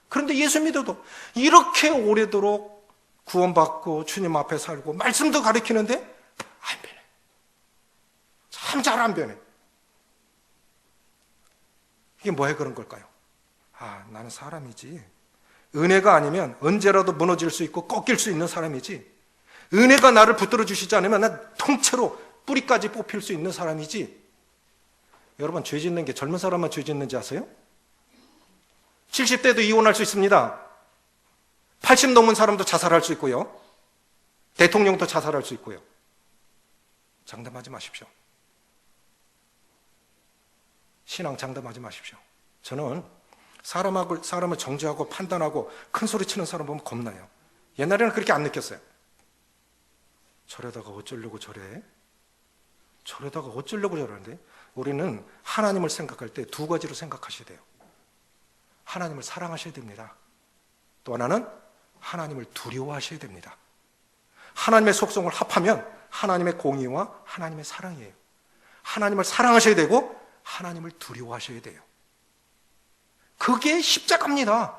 그런데 예수 믿어도 이렇게 오래도록 구원받고 주님 앞에 살고 말씀도 가르치는데 안 변해. 참 잘 안 변해. 이게 뭐에 그런 걸까요? 나는 사람이지. 은혜가 아니면 언제라도 무너질 수 있고 꺾일 수 있는 사람이지. 은혜가 나를 붙들어 주시지 않으면 난 통째로 뿌리까지 뽑힐 수 있는 사람이지. 여러분, 죄 짓는 게 젊은 사람만 죄 짓는지 아세요? 70대도 이혼할 수 있습니다. 80 넘은 사람도 자살할 수 있고요. 대통령도 자살할 수 있고요. 장담하지 마십시오. 신앙 장담하지 마십시오. 저는 사람을 정죄하고 판단하고 큰 소리 치는 사람 보면 겁나요. 옛날에는 그렇게 안 느꼈어요. 저러다가 어쩌려고 저래? 저러다가 어쩌려고 저러는데? 우리는 하나님을 생각할 때 두 가지로 생각하셔야 돼요. 하나님을 사랑하셔야 됩니다. 또 하나는 하나님을 두려워하셔야 됩니다. 하나님의 속성을 합하면 하나님의 공의와 하나님의 사랑이에요. 하나님을 사랑하셔야 되고 하나님을 두려워하셔야 돼요. 그게 십자가입니다.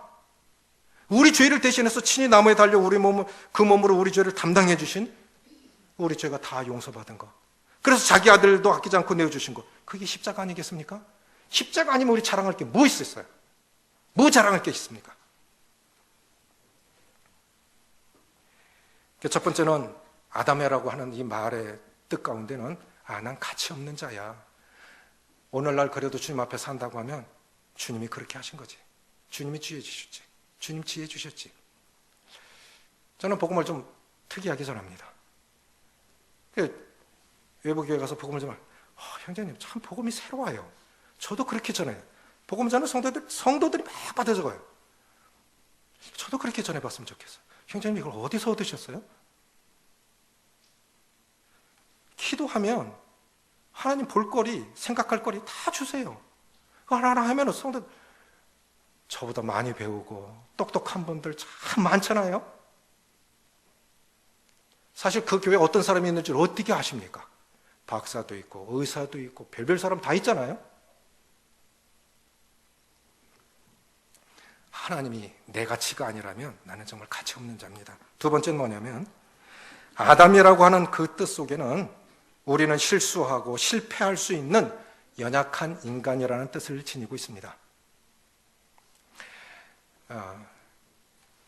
우리 죄를 대신해서 친히 나무에 달려 그 몸으로 우리 죄를 담당해 주신, 우리 죄가 다 용서받은 거, 그래서 자기 아들도 아끼지 않고 내어주신 거, 그게 십자가 아니겠습니까? 십자가 아니면 우리 자랑할 게 뭐 있었어요? 뭐 자랑할 게 있습니까? 첫 번째는 아담이라고 하는 이 말의 뜻 가운데는 난 가치 없는 자야. 오늘날 그래도 주님 앞에 산다고 하면 주님이 그렇게 하신 거지. 주님이 지혜 주셨지. 주님 지혜 주셨지. 저는 복음을 좀 특이하게 전합니다. 외부교회 가서 복음을 전하면 형제님 참 복음이 새로워요. 저도 그렇게 전해요. 복음 전하는 성도들이 막 받아 적어요. 저도 그렇게 전해봤으면 좋겠어요. 형제님 이걸 어디서 얻으셨어요? 기도하면 하나님 볼거리, 생각할 거리 다 주세요. 그거 하나하나 하면 성도 저보다 많이 배우고 똑똑한 분들 참 많잖아요. 사실 그 교회에 어떤 사람이 있는지 어떻게 아십니까? 박사도 있고 의사도 있고 별별 사람 다 있잖아요. 하나님이 내 가치가 아니라면 나는 정말 가치 없는 자입니다. 두 번째는 뭐냐면 아담이라고 하는 그 뜻 속에는 우리는 실수하고 실패할 수 있는 연약한 인간이라는 뜻을 지니고 있습니다.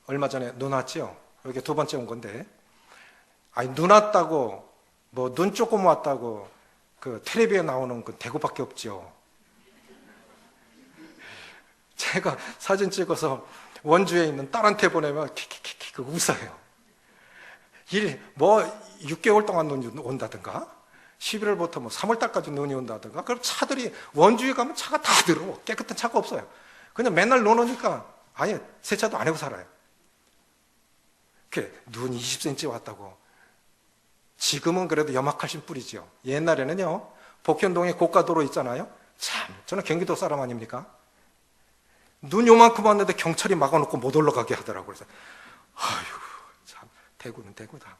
얼마 전에 눈 왔죠? 여기 두 번째 온 건데, 아니, 눈 왔다고, 뭐, 눈 조금 왔다고, 그, 텔레비에 나오는 그 대구밖에 없죠. 제가 사진 찍어서 원주에 있는 딸한테 보내면 킥킥킥킥 웃어요. 6개월 동안 눈이 온다든가, 11월부터 뭐 3월달까지 눈이 온다든가, 그럼 차들이, 원주에 가면 차가 다 들어. 깨끗한 차가 없어요. 그냥 맨날 눈 오니까 아예 세차도 안 하고 살아요. 눈 20cm 왔다고. 지금은 그래도 염화칼슘 뿌리죠. 옛날에는요, 복현동에 고가도로 있잖아요. 참, 저는 경기도 사람 아닙니까? 눈 요만큼 왔는데 경찰이 막아놓고 못 올라가게 하더라고요. 그래서, 아휴, 참, 대구는 대구다.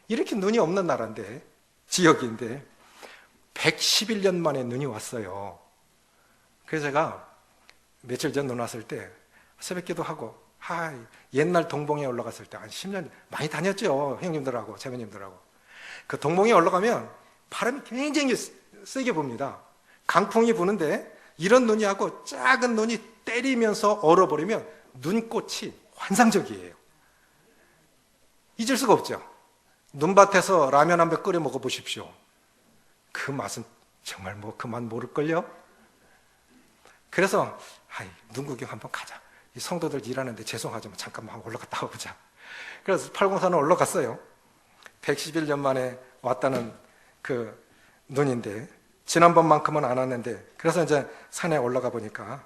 이렇게 눈이 없는 나라인데, 지역인데, 111년 만에 눈이 왔어요. 그래서 제가 며칠 전 눈 왔을 때, 새벽 기도 하고, 옛날 동봉에 올라갔을 때, 한 10년, 많이 다녔죠. 형님들하고, 재매님들하고. 그 동봉에 올라가면 바람이 굉장히 세게 붑니다. 강풍이 부는데, 이런 눈이 하고 작은 눈이 때리면서 얼어버리면 눈꽃이 환상적이에요. 잊을 수가 없죠. 눈밭에서 라면 한 배 끓여 먹어보십시오. 그 맛은 정말 그 맛 모를걸요? 그래서, 눈 구경 한번 가자. 이 성도들 일하는데 죄송하지만 잠깐만 한번 올라갔다 와보자. 그래서 804는 올라갔어요. 111년 만에 왔다는 그 눈인데, 지난번만큼은 안 왔는데, 그래서 이제 산에 올라가 보니까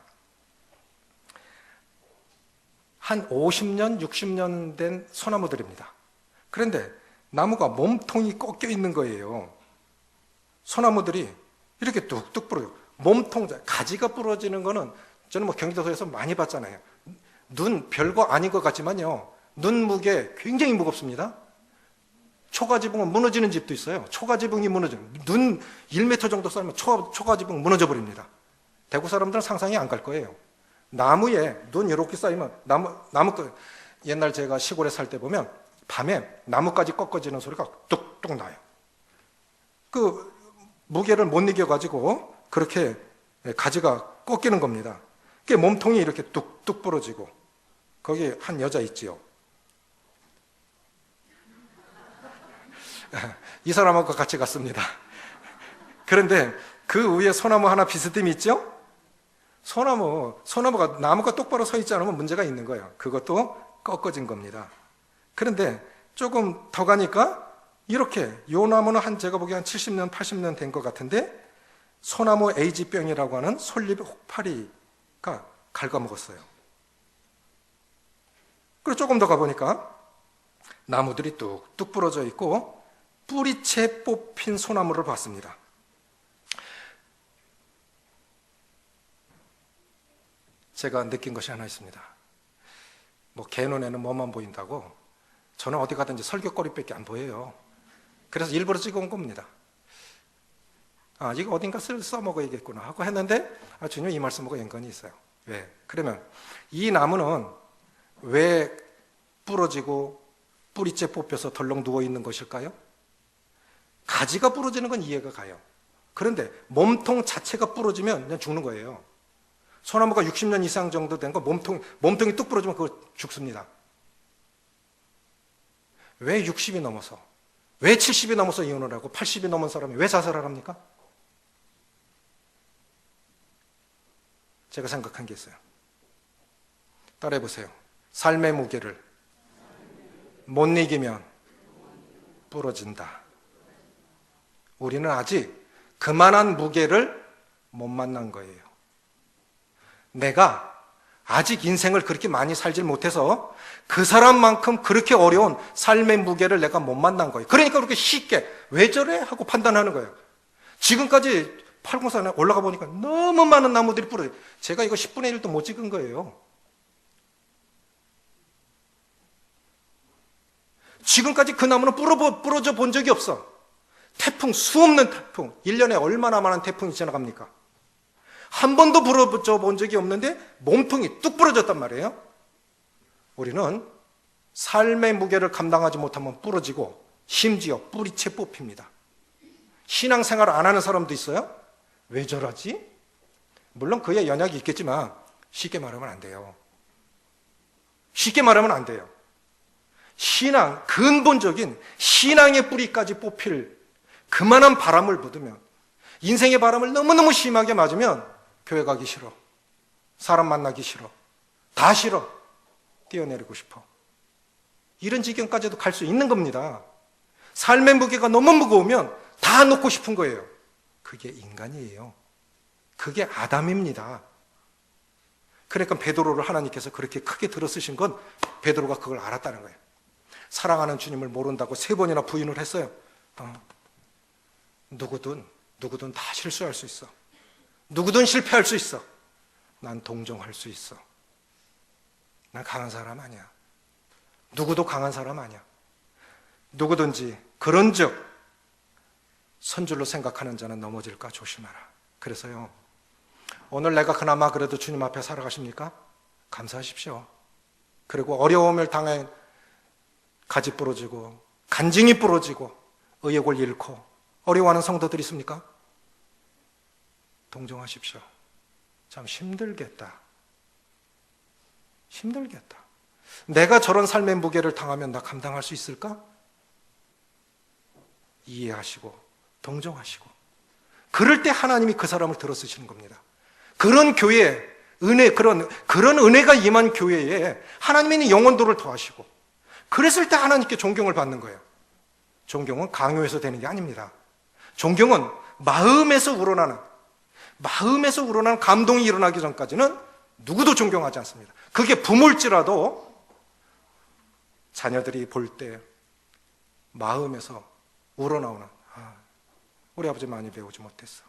한 50년, 60년 된 소나무들입니다. 그런데 나무가 몸통이 꺾여 있는 거예요. 소나무들이 이렇게 뚝뚝 부러져. 몸통, 가지가 부러지는 거는 저는 뭐 경기도에서 많이 봤잖아요. 눈 별거 아닌 것 같지만요, 눈 무게 굉장히 무겁습니다. 초가지붕은 무너지는 집도 있어요. 초가지붕이 무너지는, 눈 1m 정도 쌓으면 초가지붕 무너져 버립니다. 대구 사람들은 상상이 안 갈 거예요. 나무에 눈 이렇게 쌓이면 옛날 제가 시골에 살 때 보면 밤에 나무까지 꺾어지는 소리가 뚝뚝 나요. 그 무게를 못 이겨가지고 그렇게 가지가 꺾이는 겁니다. 그게 몸통이 이렇게 뚝뚝 부러지고, 거기 한 여자 있지요. 이 사람하고 같이 갔습니다. 그런데 그 위에 소나무 하나 비스듬히 있죠? 소나무가 나무가 똑바로 서 있지 않으면 문제가 있는 거예요. 그것도 꺾어진 겁니다. 그런데 조금 더 가니까 이렇게, 요 나무는 제가 보기엔 한 70년, 80년 된 것 같은데, 소나무 에이지병이라고 하는 솔잎 혹파리가 갉아먹었어요. 그리고 조금 더 가보니까 나무들이 뚝뚝 부러져 있고 뿌리채 뽑힌 소나무를 봤습니다. 제가 느낀 것이 하나 있습니다. 개 눈에는 뭐만 보인다고, 저는 어디 가든지 설교거리밖에 안 보여요. 그래서 일부러 찍어온 겁니다. 이거 어딘가 써먹어야겠구나 하고 했는데, 주님 이 말씀하고 연관이 있어요. 왜? 그러면 이 나무는 왜 부러지고 뿌리째 뽑혀서 덜렁 누워있는 것일까요? 가지가 부러지는 건 이해가 가요. 그런데 몸통 자체가 부러지면 그냥 죽는 거예요. 소나무가 60년 이상 정도 된 거 몸통이 뚝 부러지면 그거 죽습니다. 왜 60이 넘어서, 왜 70이 넘어서 이혼을 하고 80이 넘은 사람이 왜 자살을 합니까? 제가 생각한 게 있어요. 따라해 보세요. 삶의 무게를 못 이기면 부러진다. 우리는 아직 그만한 무게를 못 만난 거예요. 내가 아직 인생을 그렇게 많이 살질 못해서 그 사람만큼 그렇게 어려운 삶의 무게를 내가 못 만난 거예요. 그러니까 그렇게 쉽게 왜 저래? 하고 판단하는 거예요. 지금까지 804에 올라가 보니까 너무 많은 나무들이 부러져요. 제가 이거 10분의 1도 못 찍은 거예요. 지금까지 그 나무는 부러져 본 적이 없어. 태풍, 수없는 태풍, 1년에 얼마나 많은 태풍이 지나갑니까? 한 번도 부러져 본 적이 없는데 몸통이 뚝 부러졌단 말이에요. 우리는 삶의 무게를 감당하지 못하면 부러지고 심지어 뿌리채 뽑힙니다. 신앙생활을 안 하는 사람도 있어요. 왜 저러지? 물론 그의 연약이 있겠지만 쉽게 말하면 안 돼요. 쉽게 말하면 안 돼요. 신앙, 근본적인 신앙의 뿌리까지 뽑힐 그만한 바람을 받으면, 인생의 바람을 너무너무 심하게 맞으면 교회 가기 싫어, 사람 만나기 싫어, 다 싫어, 뛰어내리고 싶어, 이런 지경까지도 갈 수 있는 겁니다. 삶의 무게가 너무 무거우면 다 놓고 싶은 거예요. 그게 인간이에요. 그게 아담입니다. 그러니까 베드로를 하나님께서 그렇게 크게 들어쓰신 건 베드로가 그걸 알았다는 거예요. 사랑하는 주님을 모른다고 3번이나 부인을 했어요. 누구든 다 실수할 수 있어. 누구든 실패할 수 있어. 난 동정할 수 있어. 난 강한 사람 아니야. 누구도 강한 사람 아니야. 누구든지 그런즉 선줄로 생각하는 자는 넘어질까 조심하라. 그래서요, 오늘 내가 그나마 그래도 주님 앞에 살아가십니까? 감사하십시오. 그리고 어려움을 당해 가지 부러지고 간증이 부러지고 의욕을 잃고 어려워하는 성도들이 있습니까? 동정하십시오. 참 힘들겠다. 힘들겠다. 내가 저런 삶의 무게를 당하면 나 감당할 수 있을까? 이해하시고 동정하시고, 그럴 때 하나님이 그 사람을 들어 쓰시는 겁니다. 그런 교회, 은혜, 그런 은혜가 임한 교회에 하나님이 영혼도를 더하시고, 그랬을 때 하나님께 존경을 받는 거예요. 존경은 강요해서 되는 게 아닙니다. 존경은 마음에서 우러나는 감동이 일어나기 전까지는 누구도 존경하지 않습니다. 그게 부모일지라도 자녀들이 볼 때 마음에서 우러나오는, 우리 아버지 많이 배우지 못했어.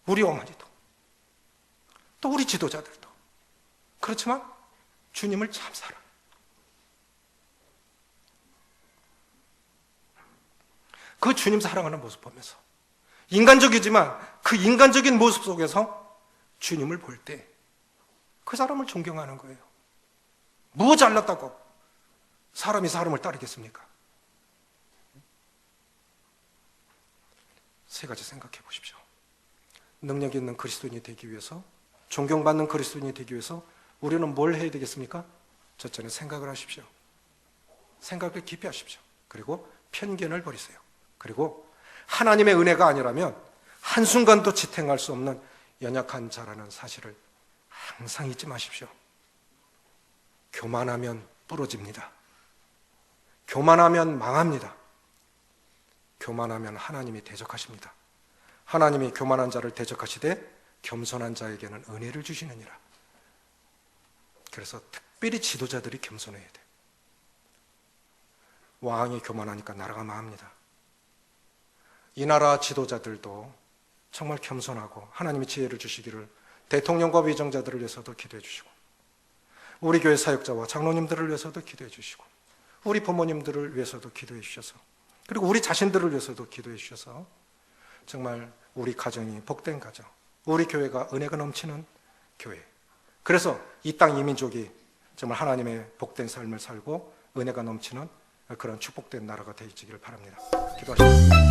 우리 어머니도, 또 우리 지도자들도. 그렇지만 주님을 참 사랑. 그 주님 사랑하는 모습 보면서, 인간적이지만 그 인간적인 모습 속에서 주님을 볼 때 그 사람을 존경하는 거예요. 뭐 잘났다고 사람이 사람을 따르겠습니까? 3가지 생각해 보십시오. 능력 있는 그리스도인이 되기 위해서, 존경받는 그리스도인이 되기 위해서 우리는 뭘 해야 되겠습니까? 첫째는 생각을 하십시오. 생각을 깊이 하십시오. 그리고 편견을 버리세요. 그리고 하나님의 은혜가 아니라면 한순간도 지탱할 수 없는 연약한 자라는 사실을 항상 잊지 마십시오. 교만하면 부러집니다. 교만하면 망합니다. 교만하면 하나님이 대적하십니다. 하나님이 교만한 자를 대적하시되 겸손한 자에게는 은혜를 주시느니라. 그래서 특별히 지도자들이 겸손해야 돼. 왕이 교만하니까 나라가 망합니다. 이 나라 지도자들도 정말 겸손하고 하나님이 지혜를 주시기를 대통령과 위정자들을 위해서도 기도해 주시고, 우리 교회 사역자와 장로님들을 위해서도 기도해 주시고, 우리 부모님들을 위해서도 기도해 주셔서, 그리고 우리 자신들을 위해서도 기도해 주셔서 정말 우리 가정이 복된 가정, 우리 교회가 은혜가 넘치는 교회, 그래서 이 땅 이민족이 정말 하나님의 복된 삶을 살고 은혜가 넘치는 그런 축복된 나라가 되어지기를 바랍니다. 기도하십시오.